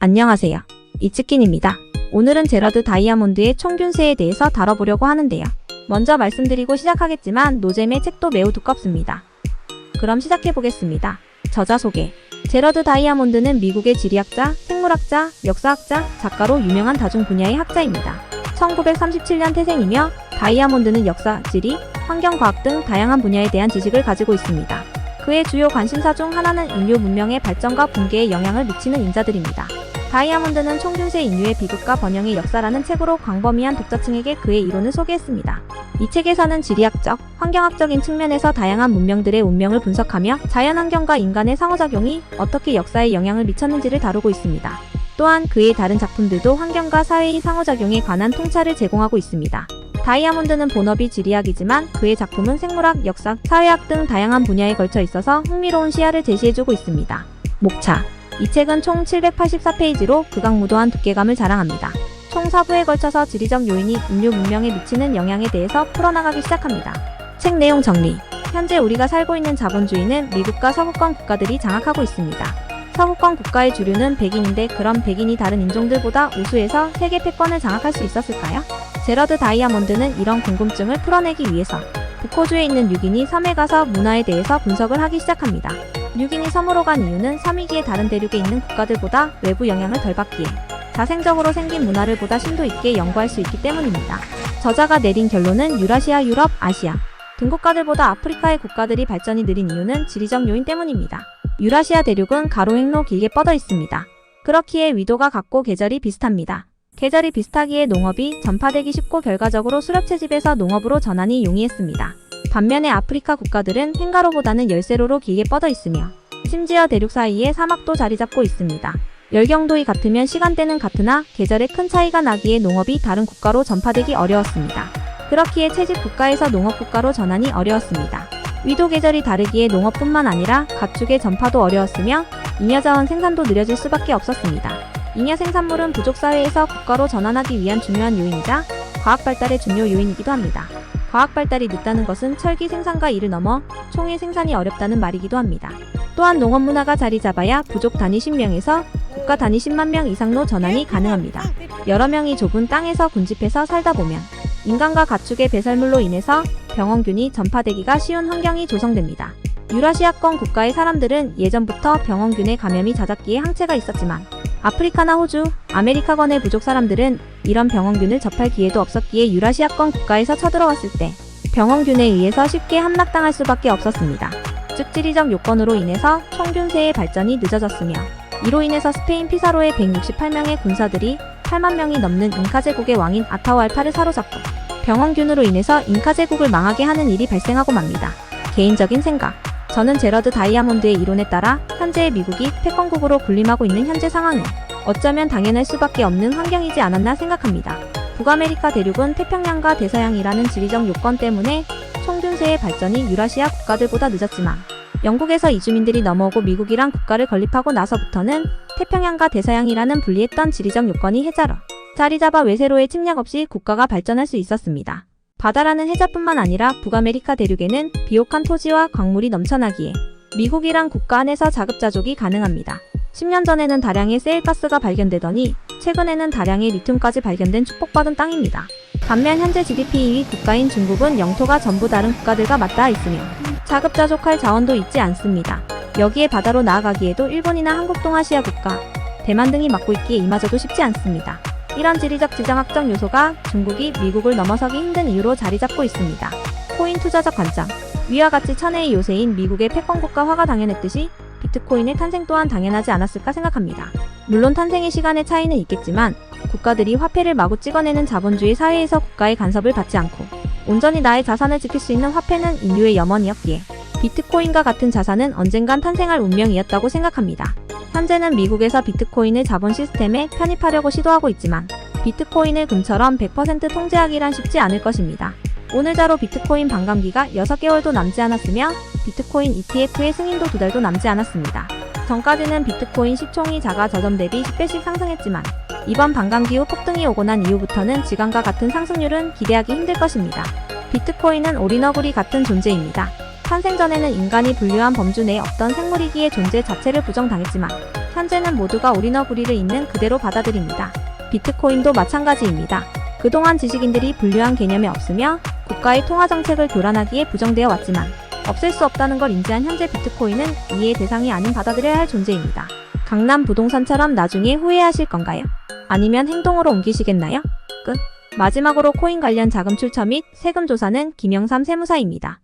안녕하세요. 이츠킨입니다. 오늘은 제러드 다이아몬드의 총균세에 대해서 다뤄보려고 하는데요. 먼저 말씀드리고 시작하겠지만 노잼의 책도 매우 두껍습니다. 그럼 시작해보겠습니다. 저자 소개. 제러드 다이아몬드는 미국의 지리학자, 생물학자, 역사학자, 작가로 유명한 다중 분야의 학자입니다. 1937년 태생이며 다이아몬드는 역사, 지리, 환경과학 등 다양한 분야에 대한 지식을 가지고 있습니다. 그의 주요 관심사 중 하나는 인류 문명의 발전과 붕괴에 영향을 미치는 인자들입니다. 다이아몬드는 총균세 인류의 비극과 번영의 역사라는 책으로 광범위한 독자층에게 그의 이론을 소개했습니다. 이 책에서는 지리학적, 환경학적인 측면에서 다양한 문명들의 운명을 분석하며 자연환경과 인간의 상호작용이 어떻게 역사에 영향을 미쳤는지를 다루고 있습니다. 또한 그의 다른 작품들도 환경과 사회의 상호작용에 관한 통찰을 제공하고 있습니다. 다이아몬드는 본업이 지리학이지만 그의 작품은 생물학, 역사, 사회학 등 다양한 분야에 걸쳐 있어서 흥미로운 시야를 제시해주고 있습니다. 목차. 이 책은 총 784페이지로 극악무도한 두께감을 자랑합니다. 총 4부에 걸쳐서 지리적 요인이 인류 문명에 미치는 영향에 대해서 풀어나가기 시작합니다. 책 내용 정리. 현재 우리가 살고 있는 자본주의는 미국과 서구권 국가들이 장악하고 있습니다. 서구권 국가의 주류는 백인인데 그럼 백인이 다른 인종들보다 우수해서 세계 패권을 장악할 수 있었을까요? 제러드 다이아몬드는 이런 궁금증을 풀어내기 위해서 북호주에 있는 뉴기니 섬에 가서 문화에 대해서 분석을 하기 시작합니다. 뉴기니 섬으로 간 이유는 섬이기에 다른 대륙에 있는 국가들보다 외부 영향을 덜 받기에 자생적으로 생긴 문화를 보다 심도 있게 연구할 수 있기 때문입니다. 저자가 내린 결론은 유라시아, 유럽, 아시아 등 국가들보다 아프리카의 국가들이 발전이 느린 이유는 지리적 요인 때문입니다. 유라시아 대륙은 가로행로 길게 뻗어 있습니다. 그렇기에 위도가 같고 계절이 비슷합니다. 계절이 비슷하기에 농업이 전파되기 쉽고 결과적으로 수렵채집에서 농업으로 전환이 용이했습니다. 반면에 아프리카 국가들은 횡가로보다는 열세로로 길게 뻗어 있으며 심지어 대륙 사이에 사막도 자리 잡고 있습니다. 열경도이 같으면 시간대는 같으나 계절에 큰 차이가 나기에 농업이 다른 국가로 전파되기 어려웠습니다. 그렇기에 채집 국가에서 농업 국가로 전환이 어려웠습니다. 위도 계절이 다르기에 농업뿐만 아니라 가축의 전파도 어려웠으며 잉여자원 생산도 느려질 수밖에 없었습니다. 잉여 생산물은 부족 사회에서 국가로 전환하기 위한 중요한 요인이자 과학 발달의 중요 요인이기도 합니다. 과학 발달이 늦다는 것은 철기 생산과 이를 넘어 총의 생산이 어렵다는 말이기도 합니다. 또한 농업 문화가 자리 잡아야 부족 단위 10명에서 국가 단위 10만 명 이상로 전환이 가능합니다. 여러 명이 좁은 땅에서 군집해서 살다 보면 인간과 가축의 배설물로 인해서 병원균이 전파되기가 쉬운 환경이 조성됩니다. 유라시아권 국가의 사람들은 예전부터 병원균의 감염이 잦았기에 항체가 있었지만 아프리카나 호주, 아메리카권의 부족 사람들은 이런 병원균을 접할 기회도 없었기에 유라시아권 국가에서 쳐들어왔을 때 병원균에 의해서 쉽게 함락당할 수밖에 없었습니다. 즉 지리적 요건으로 인해서 총균세의 발전이 늦어졌으며 이로 인해서 스페인 피사로의 168명의 군사들이 8만 명이 넘는 잉카 제국의 왕인 아타후알파를 사로잡고 병원균으로 인해서 잉카 제국을 망하게 하는 일이 발생하고 맙니다. 개인적인 생각. 저는 제러드 다이아몬드의 이론에 따라 현재의 미국이 패권국으로 군림하고 있는 현재 상황은 어쩌면 당연할 수밖에 없는 환경이지 않았나 생각합니다. 북아메리카 대륙은 태평양과 대서양이라는 지리적 요건 때문에 총균세의 발전이 유라시아 국가들보다 늦었지만 영국에서 이주민들이 넘어오고 미국이란 국가를 건립하고 나서부터는 태평양과 대서양이라는 분리했던 지리적 요건이 해자로 자리 잡아 외세로의 침략 없이 국가가 발전할 수 있었습니다. 바다라는 해자뿐만 아니라 북아메리카 대륙에는 비옥한 토지와 광물이 넘쳐나기에 미국이란 국가 안에서 자급자족이 가능합니다. 10년 전에는 다량의 세일가스가 발견되더니 최근에는 다량의 리튬까지 발견된 축복받은 땅입니다. 반면 현재 GDP 2위 국가인 중국은 영토가 전부 다른 국가들과 맞닿아 있으며 자급자족할 자원도 있지 않습니다. 여기에 바다로 나아가기에도 일본이나 한국 동아시아 국가, 대만 등이 막고 있기에 이마저도 쉽지 않습니다. 이런 지리적 지정학적 요소가 중국이 미국을 넘어서기 힘든 이유로 자리 잡고 있습니다. 코인 투자적 관점. 위와 같이 천혜의 요새인 미국의 패권국가화가 당연했듯이 비트코인의 탄생 또한 당연하지 않았을까 생각합니다. 물론 탄생의 시간의 차이는 있겠지만 국가들이 화폐를 마구 찍어내는 자본주의 사회에서 국가의 간섭을 받지 않고 온전히 나의 자산을 지킬 수 있는 화폐는 인류의 염원이었기에 비트코인과 같은 자산은 언젠간 탄생할 운명이었다고 생각합니다. 현재는 미국에서 비트코인을 자본 시스템에 편입하려고 시도하고 있지만 비트코인을 금처럼 100% 통제하기란 쉽지 않을 것입니다. 오늘자로 비트코인 반감기가 6개월도 남지 않았으며 비트코인 ETF의 승인도 2달도 남지 않았습니다. 전까지는 비트코인 시총이 자가 저점 대비 10배씩 상승했지만 이번 반감기 후 폭등이 오고 난 이후부터는 지금과 같은 상승률은 기대하기 힘들 것입니다. 비트코인은 올인어글이 같은 존재입니다. 탄생 전에는 인간이 분류한 범주 내에 없던 생물이기에 존재 자체를 부정당했지만 현재는 모두가 올인어브리를 있는 그대로 받아들입니다. 비트코인도 마찬가지입니다. 그동안 지식인들이 분류한 개념에 없으며 국가의 통화정책을 교란하기에 부정되어 왔지만 없앨 수 없다는 걸 인지한 현재 비트코인은 이해의 대상이 아닌 받아들여야 할 존재입니다. 강남 부동산처럼 나중에 후회하실 건가요? 아니면 행동으로 옮기시겠나요? 끝. 마지막으로 코인 관련 자금 출처 및 세금 조사는 김영삼 세무사입니다.